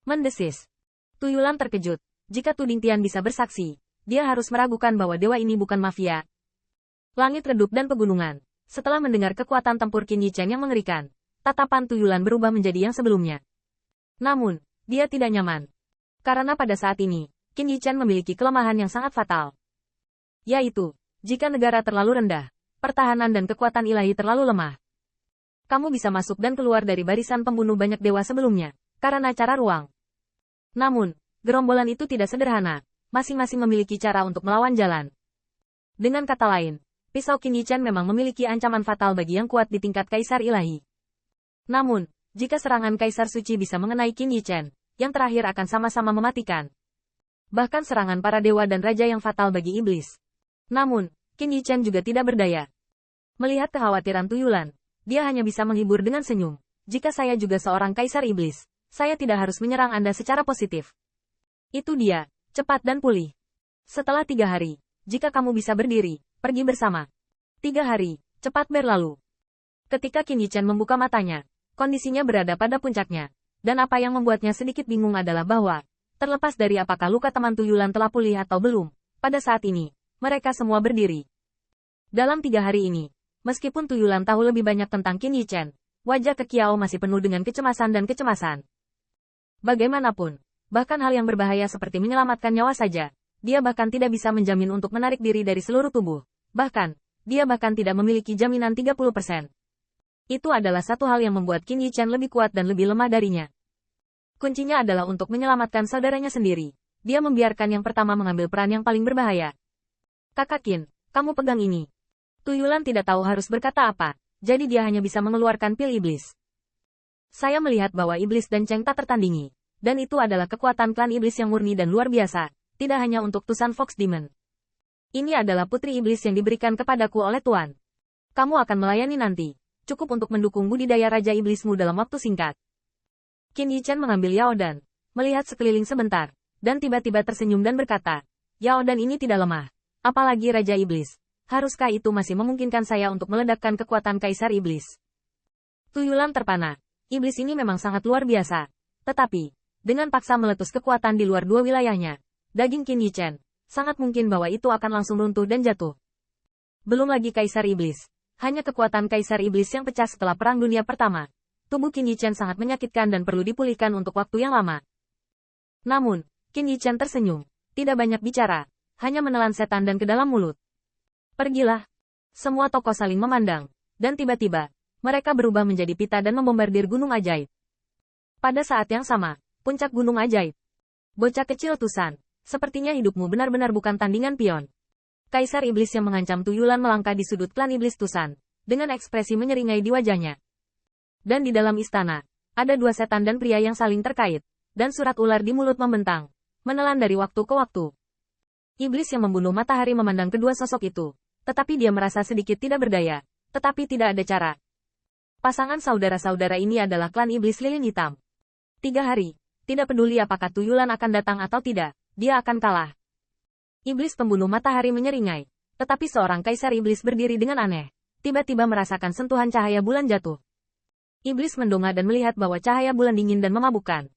Mendesis. Tuyulan terkejut. Jika Tuding Tian bisa bersaksi, dia harus meragukan bahwa dewa ini bukan mafia. Langit redup dan pegunungan. Setelah mendengar kekuatan tempur Qin Yichen yang mengerikan, tatapan Tuyulan berubah menjadi yang sebelumnya. Namun, dia tidak nyaman. Karena pada saat ini, Qin Yichen memiliki kelemahan yang sangat fatal. Yaitu, jika negara terlalu rendah, pertahanan dan kekuatan ilahi terlalu lemah. Kamu bisa masuk dan keluar dari barisan pembunuh banyak dewa sebelumnya, karena cara ruang. Namun, gerombolan itu tidak sederhana, masing-masing memiliki cara untuk melawan jalan. Dengan kata lain, pisau Qin Yichen memang memiliki ancaman fatal bagi yang kuat di tingkat Kaisar Ilahi. Namun, jika serangan Kaisar Suci bisa mengenai Qin Yichen, yang terakhir akan sama-sama mematikan. Bahkan serangan para dewa dan raja yang fatal bagi iblis. Namun, Qin Yichen juga tidak berdaya. Melihat kekhawatiran Tuyulan, dia hanya bisa menghibur dengan senyum. Jika saya juga seorang Kaisar Iblis, saya tidak harus menyerang Anda secara positif. Itu dia, cepat dan pulih. Setelah 3 hari, jika kamu bisa berdiri, pergi bersama. 3 hari, cepat berlalu. Ketika Qin Yichen membuka matanya, kondisinya berada pada puncaknya. Dan apa yang membuatnya sedikit bingung adalah bahwa, terlepas dari apakah luka teman Tuyulan telah pulih atau belum, pada saat ini, mereka semua berdiri. Dalam 3 hari ini, meskipun Tuyulan tahu lebih banyak tentang Qin Yichen, wajah Kekiao masih penuh dengan kecemasan dan kecemasan. Bagaimanapun, bahkan hal yang berbahaya seperti menyelamatkan nyawa saja, dia bahkan tidak bisa menjamin untuk menarik diri dari seluruh tubuh. Bahkan, dia bahkan tidak memiliki jaminan 30%. Itu adalah satu hal yang membuat Qin Yichen lebih kuat dan lebih lemah darinya. Kuncinya adalah untuk menyelamatkan saudaranya sendiri. Dia membiarkan yang pertama mengambil peran yang paling berbahaya. Kakak Qin, kamu pegang ini. Tuyulan tidak tahu harus berkata apa, jadi dia hanya bisa mengeluarkan pil iblis. Saya melihat bahwa iblis dan Cheng tak tertandingi, dan itu adalah kekuatan klan iblis yang murni dan luar biasa, tidak hanya untuk Tusan Fox Demon. Ini adalah putri iblis yang diberikan kepadaku oleh Tuan. Kamu akan melayani nanti, cukup untuk mendukung budidaya Raja Iblismu dalam waktu singkat. Qin Yichen mengambil Yaodan, melihat sekeliling sebentar, dan tiba-tiba tersenyum dan berkata, Yaodan ini tidak lemah, apalagi Raja Iblis. Haruskah itu masih memungkinkan saya untuk meledakkan kekuatan Kaisar Iblis? Tuyulan terpana. Iblis ini memang sangat luar biasa. Tetapi, dengan paksa meletus kekuatan di luar 2 wilayahnya, daging Qin Yichen, sangat mungkin bahwa itu akan langsung runtuh dan jatuh. Belum lagi Kaisar Iblis. Hanya kekuatan Kaisar Iblis yang pecah setelah Perang Dunia Pertama. Tubuh Qin Yichen sangat menyakitkan dan perlu dipulihkan untuk waktu yang lama. Namun, Qin Yichen tersenyum. Tidak banyak bicara. Hanya menelan setan dan ke dalam mulut. Pergilah. Semua tokoh saling memandang. Dan tiba-tiba, mereka berubah menjadi pita dan membombardir gunung ajaib. Pada saat yang sama, puncak gunung ajaib. Bocah kecil Tusan, sepertinya hidupmu benar-benar bukan tandingan pion. Kaisar Iblis yang mengancam Tuyulan melangkah di sudut klan Iblis Tusan, dengan ekspresi menyeringai di wajahnya. Dan di dalam istana, ada 2 setan dan pria yang saling terkait, dan surat ular di mulut membentang, menelan dari waktu ke waktu. Iblis yang membunuh matahari memandang kedua sosok itu, tetapi dia merasa sedikit tidak berdaya, tetapi tidak ada cara. Pasangan saudara-saudara ini adalah klan Iblis Lilin Hitam. 3 hari, tidak peduli apakah Tuyulan akan datang atau tidak, dia akan kalah. Iblis pembunuh matahari menyeringai, tetapi seorang Kaisar Iblis berdiri dengan aneh, tiba-tiba merasakan sentuhan cahaya bulan jatuh. Iblis mendongak dan melihat bahwa cahaya bulan dingin dan memabukkan.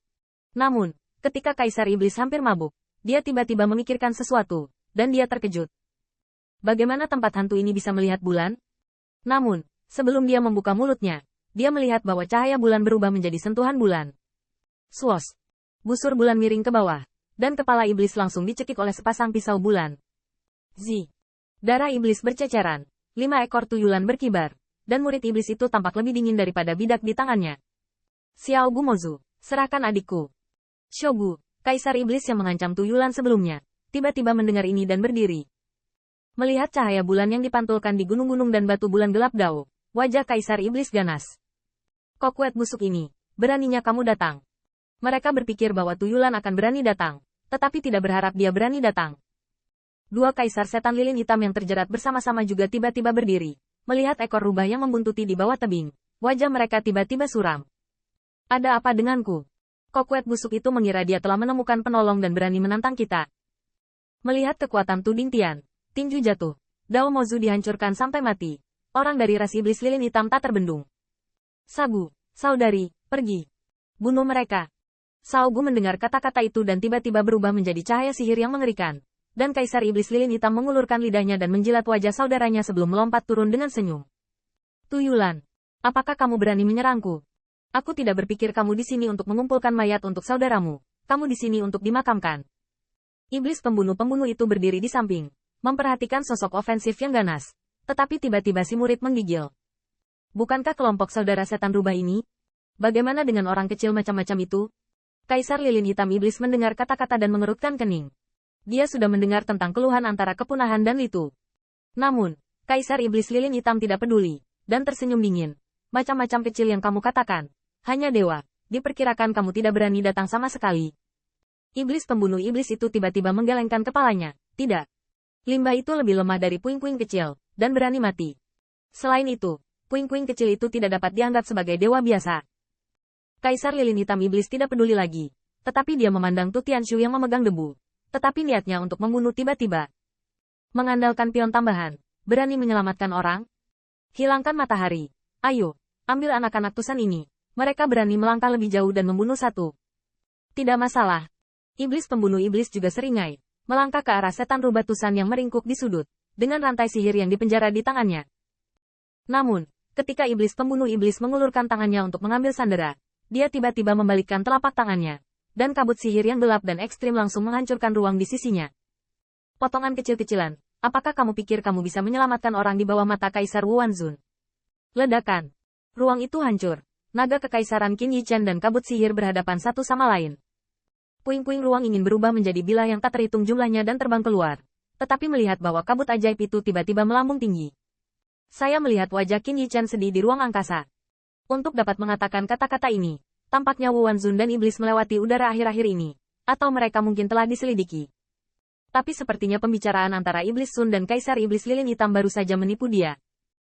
Namun, ketika Kaisar Iblis hampir mabuk, dia tiba-tiba memikirkan sesuatu, dan dia terkejut. Bagaimana tempat hantu ini bisa melihat bulan? Namun, sebelum dia membuka mulutnya, dia melihat bahwa cahaya bulan berubah menjadi sentuhan bulan. Swos! Busur bulan miring ke bawah, dan kepala iblis langsung dicekik oleh sepasang pisau bulan. Zi! Darah iblis berceceran, 5 ekor tuyulan berkibar, dan murid iblis itu tampak lebih dingin daripada bidak di tangannya. Xiao Gumozu, serahkan adikku. Shogu, Kaisar Iblis yang mengancam Tuyulan sebelumnya, tiba-tiba mendengar ini dan berdiri. Melihat cahaya bulan yang dipantulkan di gunung-gunung dan batu bulan gelap Dao, wajah Kaisar Iblis ganas. Kokwet busuk ini, beraninya kamu datang. Mereka berpikir bahwa Tuyulan akan berani datang, tetapi tidak berharap dia berani datang. 2 kaisar setan lilin hitam yang terjerat bersama-sama juga tiba-tiba berdiri, melihat ekor rubah yang membuntuti di bawah tebing. Wajah mereka tiba-tiba suram. Ada apa denganku? Kokwet busuk itu mengira dia telah menemukan penolong dan berani menantang kita. Melihat kekuatan Tuding Tian, tinju jatuh. Dao Mozu dihancurkan sampai mati. Orang dari ras iblis lilin hitam tak terbendung. Sabu, saudari, pergi. Bunuh mereka. Sao Gu mendengar kata-kata itu dan tiba-tiba berubah menjadi cahaya sihir yang mengerikan. Dan Kaisar Iblis Lilin Hitam mengulurkan lidahnya dan menjilat wajah saudaranya sebelum melompat turun dengan senyum. Tuyulan, apakah kamu berani menyerangku? Aku tidak berpikir kamu di sini untuk mengumpulkan mayat untuk saudaramu. Kamu di sini untuk dimakamkan. Iblis pembunuh-pembunuh itu berdiri di samping, memperhatikan sosok ofensif yang ganas. Tetapi tiba-tiba si murid menggigil. Bukankah kelompok saudara setan rubah ini? Bagaimana dengan orang kecil macam-macam itu? Kaisar Lilin Hitam Iblis mendengar kata-kata dan mengerutkan kening. Dia sudah mendengar tentang keluhan antara kepunahan dan Litu. Namun, Kaisar Iblis Lilin Hitam tidak peduli, dan tersenyum dingin. Macam-macam kecil yang kamu katakan. Hanya dewa, diperkirakan kamu tidak berani datang sama sekali. Iblis pembunuh iblis itu tiba-tiba menggelengkan kepalanya. Tidak. Limbah itu lebih lemah dari puing-puing kecil, dan berani mati. Selain itu, puing-puing kecil itu tidak dapat dianggap sebagai dewa biasa. Kaisar Lilin Hitam Iblis tidak peduli lagi, tetapi dia memandang Tu Tianshu yang memegang debu. Tetapi niatnya untuk membunuh tiba-tiba. Mengandalkan pion tambahan, berani menyelamatkan orang? Hilangkan matahari. Ayo, ambil anak-anak Tusan ini. Mereka berani melangkah lebih jauh dan membunuh satu. Tidak masalah. Iblis pembunuh iblis juga seringai, melangkah ke arah setan rubah Tusan yang meringkuk di sudut, dengan rantai sihir yang dipenjara di tangannya. Namun, ketika iblis pembunuh iblis mengulurkan tangannya untuk mengambil sandera, dia tiba-tiba membalikkan telapak tangannya, dan kabut sihir yang gelap dan ekstrim langsung menghancurkan ruang di sisinya. Potongan kecil-kecilan, apakah kamu pikir kamu bisa menyelamatkan orang di bawah mata Kaisar Wu Wanzun? Ledakan. Ruang itu hancur. Naga kekaisaran Qin Yichan dan kabut sihir berhadapan satu sama lain. Puing-puing ruang ingin berubah menjadi bilah yang tak terhitung jumlahnya dan terbang keluar. Tetapi melihat bahwa kabut ajaib itu tiba-tiba melambung tinggi. Saya melihat wajah Qin Yichan sedih di ruang angkasa. Untuk dapat mengatakan kata-kata ini, tampaknya Wu Wanzun dan iblis melewati udara akhir-akhir ini. Atau mereka mungkin telah diselidiki. Tapi sepertinya pembicaraan antara Iblis Sun dan Kaisar Iblis Lilin Hitam baru saja menipu dia.